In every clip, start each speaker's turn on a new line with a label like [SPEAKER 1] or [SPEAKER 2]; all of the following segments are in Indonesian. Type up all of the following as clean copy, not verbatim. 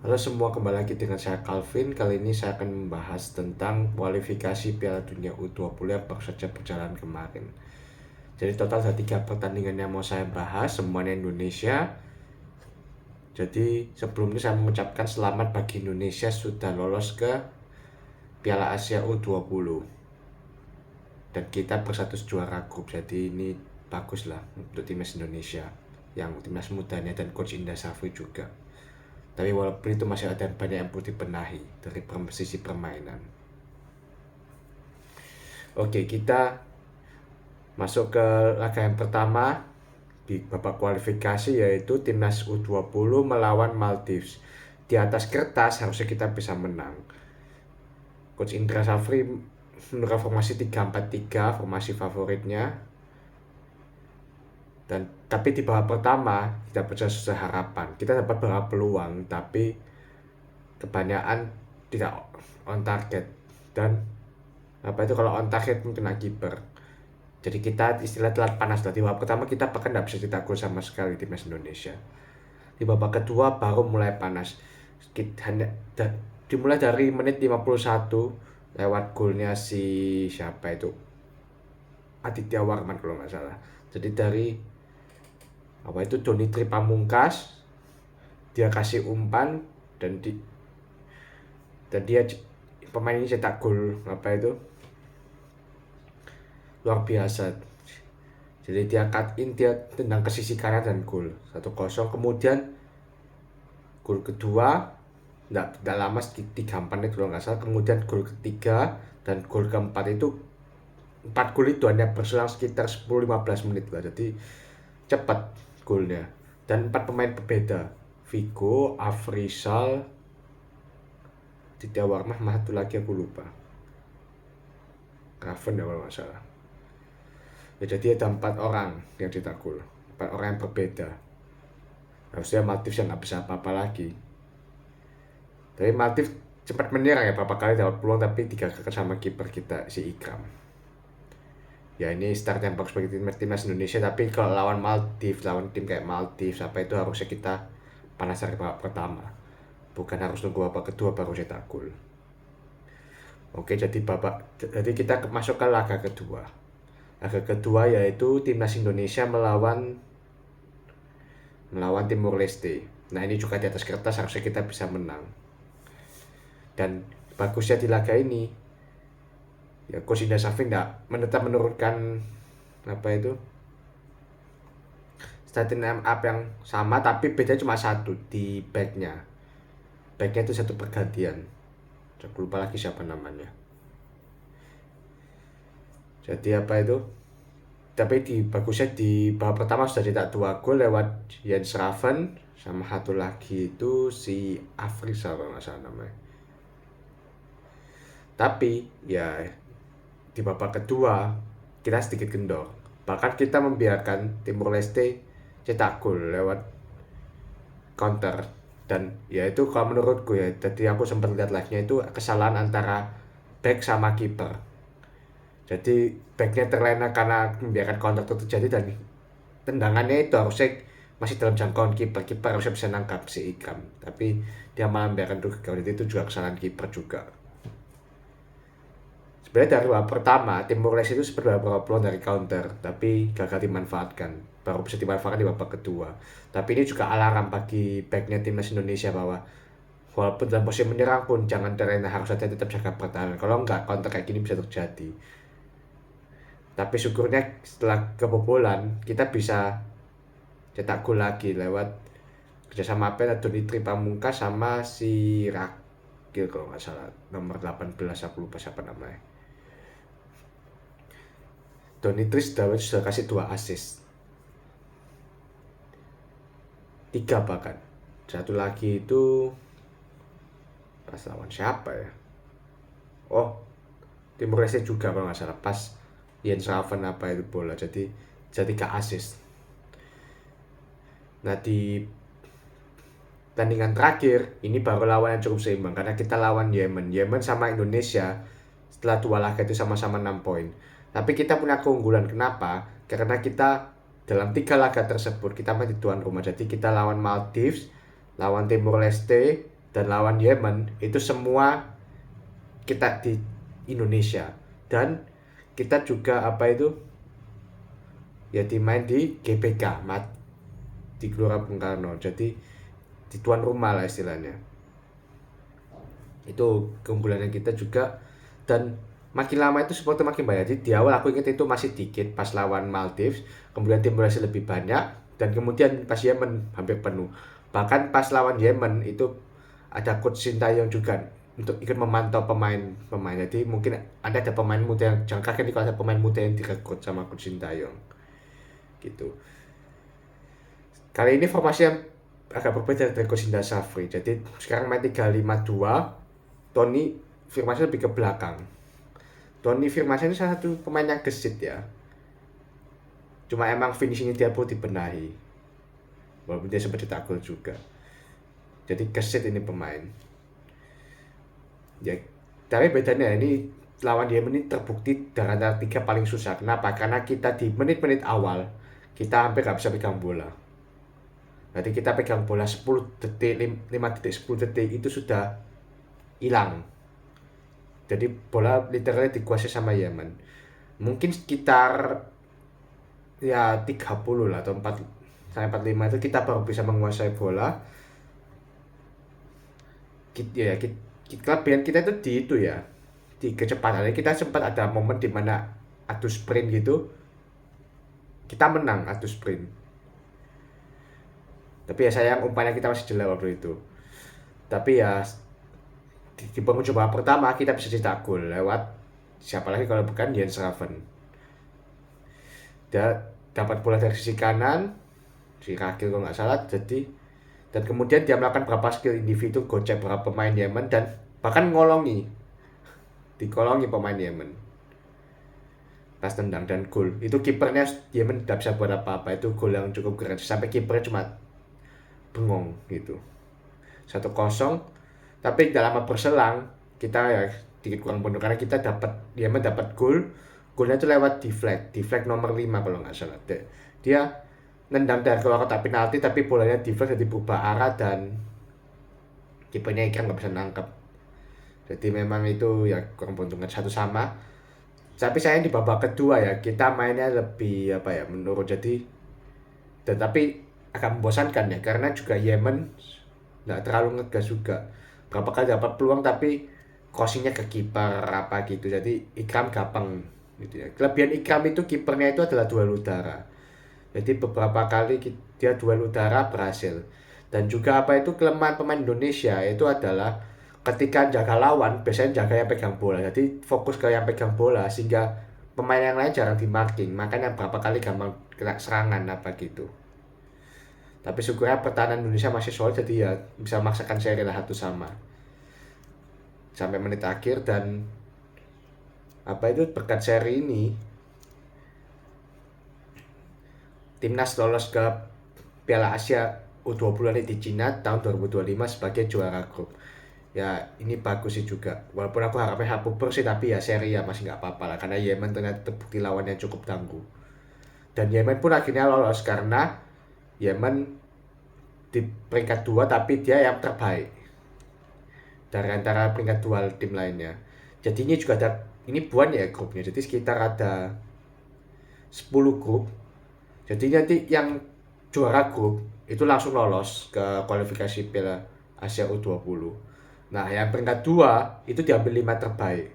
[SPEAKER 1] Halo semua, kembali lagi dengan saya Calvin. Kali ini saya akan membahas tentang kualifikasi Piala Dunia U20 yang baru saja berjalan kemarin. Jadi total ada 3 pertandingan yang mau saya bahas, semuanya Indonesia. Jadi sebelumnya saya mengucapkan selamat bagi Indonesia sudah lolos ke Piala Asia U20. Dan kita berstatus juara grup, jadi ini bagus lah untuk timnas Indonesia, yang timnas mudanya dan coach Indra Safri juga. Tapi walaupun itu masih ada banyak yang perlu dibenahi dari sisi permainan. Oke, kita masuk ke laga yang pertama di babak kualifikasi, yaitu timnas U20 melawan Maldives. Di atas kertas harusnya kita bisa menang. Coach Indra Safri menurunkan formasi 3-4-3, formasi favoritnya. Tapi di babak pertama kita susah harapan. Kita dapat beberapa peluang, tapi kebanyakan tidak on target. Dan kalau on target mungkin kiper. Jadi kita istilah telat panas lah. Di babak pertama kita bahkan tidak bisa cetak gol sama sekali timnas Indonesia. Di babak kedua baru mulai panas. Dimulai dari menit 51 lewat golnya si siapa itu, Aditya Warman kalau nggak salah. Jadi dari Donitri Pamungkas, dia kasih umpan dan dia pemain ini cetak gol luar biasa. Jadi dia cut in, dia tendang ke sisi kanan dan gol 1-0. Kemudian gol kedua tidak lama, 3 menit kalau nggak salah. Kemudian gol ketiga dan gol keempat itu, 4 gol itu hanya berselang sekitar 10-15 menit lah. Jadi cepat golnya. Dan 4 pemain berbeda, Vigo, Afrizal, Ditya Warmah, satu lagi aku lupa, Raven ya kalau nggak salah. Ya, jadi ada 4 orang yang cetak gol, 4 orang yang berbeda. Harusnya Maldives yang nggak bisa apa-apa lagi. Tapi Maldives cepat menyerang ya, beberapa kali dapat peluang tapi digagalkan sama kiper kita si Ikram. Ya ini start yang bagus bagi timnas Indonesia, tapi kalau lawan Maldives, lawan tim kayak Maldives itu harusnya kita panas dari babak pertama, bukan harus nunggu babak kedua baru cetak gol. Oke, jadi kita masuk ke laga kedua. Laga kedua yaitu timnas Indonesia melawan Timor Leste. Nah ini juga di atas kertas harusnya kita bisa menang. Dan bagusnya di laga ini, ya Coach Indra Safri tetap menurunkan starting line up yang sama, tapi beda cuma satu di backnya. Backnya itu satu pergantian. Saya lupa lagi siapa namanya. Jadi tapi bagusnya di babak pertama sudah cetak 2 gol lewat Jens Raven, sama satu lagi itu si Afrizal kalau nggak salah namanya. Tapi ya di babak kedua kita sedikit kendor. Bahkan kita membiarkan Timor Leste cetak gol lewat counter. Dan ya itu kalau menurutku ya, jadi aku sempat lihat live-nya, itu kesalahan antara back sama kiper. Jadi backnya terlena karena membiarkan counter itu terjadi, dan tendangannya itu harusnya masih dalam jangkauan kiper. Kiper harusnya bisa nangkap si Ikram, tapi dia malah membiarkan itu juga kesalahan kiper juga. Sebenarnya dari babak pertama Timor Leste itu sebenarnya beberapa peluang dari counter, tapi gagal dimanfaatkan. Baru bisa dimanfaatkan di babak kedua. Tapi ini juga alarm bagi backnya timnas Indonesia bahwa walaupun dalam posisi menyerang pun jangan terlena, harus saja tetap jaga pertahanan. Kalau enggak, counter kayak gini bisa terjadi. Tapi syukurnya setelah kebobolan kita bisa cetak gol lagi lewat kerjasama Donitri Pamungkas sama si Rakil kalau nggak salah, nomor 18, aku lupa siapa namanya. Donitri sudah kasih 2 assist, 3 bahkan. Satu lagi itu pas lawan siapa ya? Oh, Timor Leste juga kalau nggak salah, pas Jens Raven itu bola, jadi 3 assist. Nah di tandingan terakhir ini baru lawan yang cukup seimbang, karena kita lawan Yemen sama Indonesia. Setelah 2 laga itu sama-sama 6 poin. Tapi kita punya keunggulan. Kenapa? Karena kita dalam 3 laga tersebut kita masih tuan rumah. Jadi kita lawan Maldives, lawan Timor Leste, dan lawan Yemen itu semua kita di Indonesia, dan kita juga ya dimain di GBK di Gelora Bung Karno, jadi di tuan rumah lah istilahnya. Itu keunggulannya kita juga, dan makin lama itu supporter makin banyak. Jadi di awal aku ingat itu masih dikit pas lawan Maldives, kemudian tim Malaysia lebih banyak, dan kemudian pas Yemen hampir penuh. Bahkan pas lawan Yemen itu ada coach Sintayong juga untuk ikut memantau pemain-pemain. Jadi mungkin ada pemain muda yang jangan kaget nih kalau ada pemain muda yang direkrut sama coach Sintayong gitu. Kali ini formasi yang agak berbeda dari coach Indra Safri. Jadi sekarang main 3-5-2. Tony Firmansyah lebih ke belakang. Tony Firmansyah ini salah satu pemain yang gesit ya. Cuma emang finishingnya dia perlu dibenahi. Walaupun dia sempat cetak gol juga. Jadi gesit ini pemain. Ya, tapi bedanya ini lawan Yemen ini terbukti dari antara 3 paling susah. Kenapa? Karena kita di menit-menit awal kita hampir gak bisa pegang bola. Berarti kita pegang bola 10 detik, 5 detik, 10 detik itu sudah hilang. Jadi bola literally dikuasai sama Yemen. Mungkin sekitar ya 30 lah atau 4 sampai 45 itu kita baru bisa menguasai bola. Kelebihan kita itu di kecepatan. Kita sempat ada momen di mana adu sprint gitu, kita menang adu sprint. Tapi ya sayang umpannya kita masih jelek waktu itu. Tapi ya di penghujung babak pertama kita bisa cetak gol lewat siapa lagi kalau bukan Jens Raven. Dia dapat bola dari sisi kanan, si Rakil kalau nggak salah, dan kemudian dia melakukan beberapa skill individu, gocek beberapa pemain Yemen dan bahkan dikolongi pemain Yemen pas tendang dan gol. Itu kipernya Yemen tidak bisa buat apa-apa, itu gol yang cukup keren sampai kipernya cuma bengong gitu. 1-0, tapi dalam berselang kita ya sedikit kurang penuh karena kita Yemen dapat golnya itu lewat deflect nomor 5 kalau nggak salah. Dia nendang dari keluar kotak penalti tapi bolanya deflect jadi berubah arah dan kipernya Ikram nggak bisa nangkep. Jadi memang itu ya kurang beruntung 1-1. Tapi saya di babak kedua ya kita mainnya lebih menurun, tapi agak membosankan ya karena juga Yemen nggak terlalu ngegas juga. Berapa kali dapat peluang tapi crossingnya ke kiper gitu, jadi Ikram gampang gitu ya. Kelebihan Ikram itu kipernya itu adalah duel udara, jadi beberapa kali dia duel udara berhasil. Dan juga kelemahan pemain Indonesia itu adalah ketika jaga lawan biasanya jaga yang pegang bola, jadi fokus ke yang pegang bola sehingga pemain yang lain jarang di marking, makanya berapa kali gampang kena serangan gitu. Tapi syukurnya pertahanan Indonesia masih solid, jadi ya bisa memaksakan seri lah 1-1 sampai menit akhir. Dan berkat seri ini timnas lolos ke Piala Asia U20 di Cina tahun 2025 sebagai juara grup. Ya ini bagus sih juga, walaupun aku harapnya Hapuper sih, tapi ya seri ya masih nggak apa-apa lah karena Yemen ternyata terbukti lawan yang cukup tangguh. Dan Yemen pun akhirnya lolos karena Yemen di peringkat 2 tapi dia yang terbaik dari antara peringkat 2 tim lainnya. Jadi ini juga ini buan ya grupnya, jadi sekitar ada 10 grup. Jadi nanti yang juara grup itu langsung lolos ke kualifikasi Piala Asia U20. Nah yang peringkat 2 itu diambil 5 terbaik.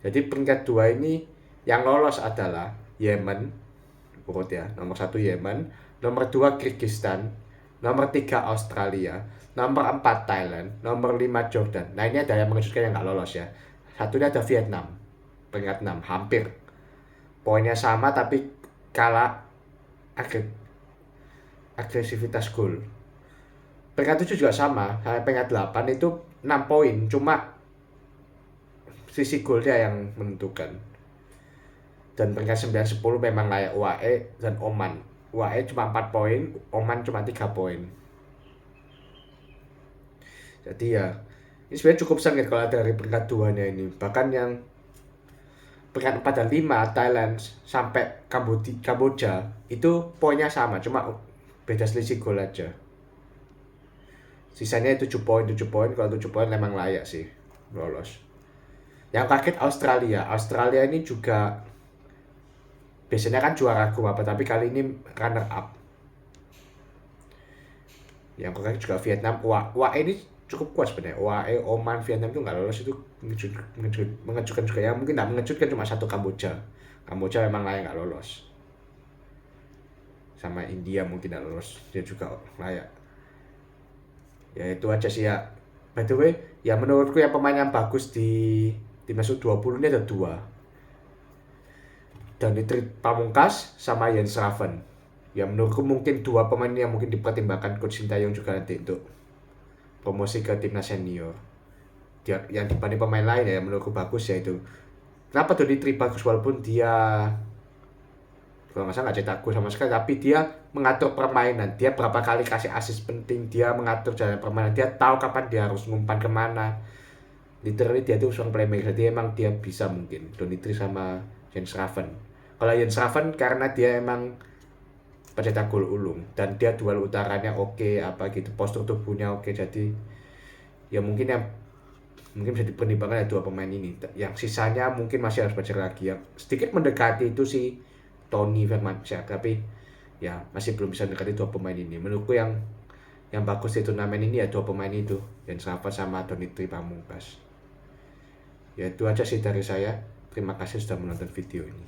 [SPEAKER 1] Jadi peringkat 2 ini yang lolos adalah Yemen, urut ya, nomor 1 Yemen, nomor 2 Kyrgyzstan, nomor 3 Australia, nomor 4 Thailand, nomor 5 Jordan. Nah ini ada yang mengejutkan yang nggak lolos ya. Satunya ada Vietnam, peringkat 6, hampir poinnya sama tapi kalah agresivitas gol. Peringkat 7 juga sama, sampai peringkat 8 itu 6 poin, cuma sisi golnya yang menentukan. Dan peringkat 9-10 memang layak UAE dan Oman. UAE cuma 4 poin, Oman cuma 3 poin. Jadi ya ini sebenarnya cukup sengit kalau dari peringkat 2-nya ini. Bahkan yang peringkat 4 dan 5 Thailand sampai Kamboja itu poinnya sama, cuma beda selisih gol aja. Sisanya 7 poin. Kalau 7 poin memang layak sih lolos. Yang kaget Australia ini juga biasanya kan juara grup apa, tapi kali ini runner up. Yang kaget juga Vietnam. UAE ini cukup kuat sebenarnya. UAE, Oman, Vietnam itu nggak lolos itu mengejutkan juga ya. Mungkin nggak mengejutkan, cuma satu Kamboja. Kamboja memang layak nggak lolos. Sama India mungkin nggak lolos, dia juga layak. Ya itu aja sih ya. By the way, ya menurutku yang pemain yang bagus di timnas U20 ini ada dua. Dimitri Pamungkas sama Jens Raven. Ya menurutku mungkin dua pemain yang mungkin dipertimbangkan Coach Sintayong juga nanti untuk promosi ke timnas senior. Dia, yang dibanding pemain lain ya menurutku bagus ya itu. Kenapa Dimitri bagus walaupun dia kalau nggak salah nggak cetak gol sama sekali, tapi dia mengatur permainan, dia berapa kali kasih assist penting, dia mengatur jalan permainan, dia tahu kapan dia harus ngumpan kemana. Literally dia tuh seorang playmaker, jadi emang dia bisa mungkin Dimitri sama Jens Raven. Kalau Jens Raven karena dia emang pencetak gol ulung dan dia duel utaranya oke, apa gitu, postur tubuhnya oke, jadi ya mungkin bisa dipertimbangkan dua pemain ini. Yang sisanya mungkin masih harus belajar lagi, yang sedikit mendekati itu sih Tony Firmansyah, tapi ya masih belum bisa mendekati dua pemain ini. Menurutku yang bagus di turnamen ini ya dua pemain itu, Jens Raven sama Dimitri Pamungkas. Ya itu aja sih dari saya. Terima kasih sudah menonton video ini.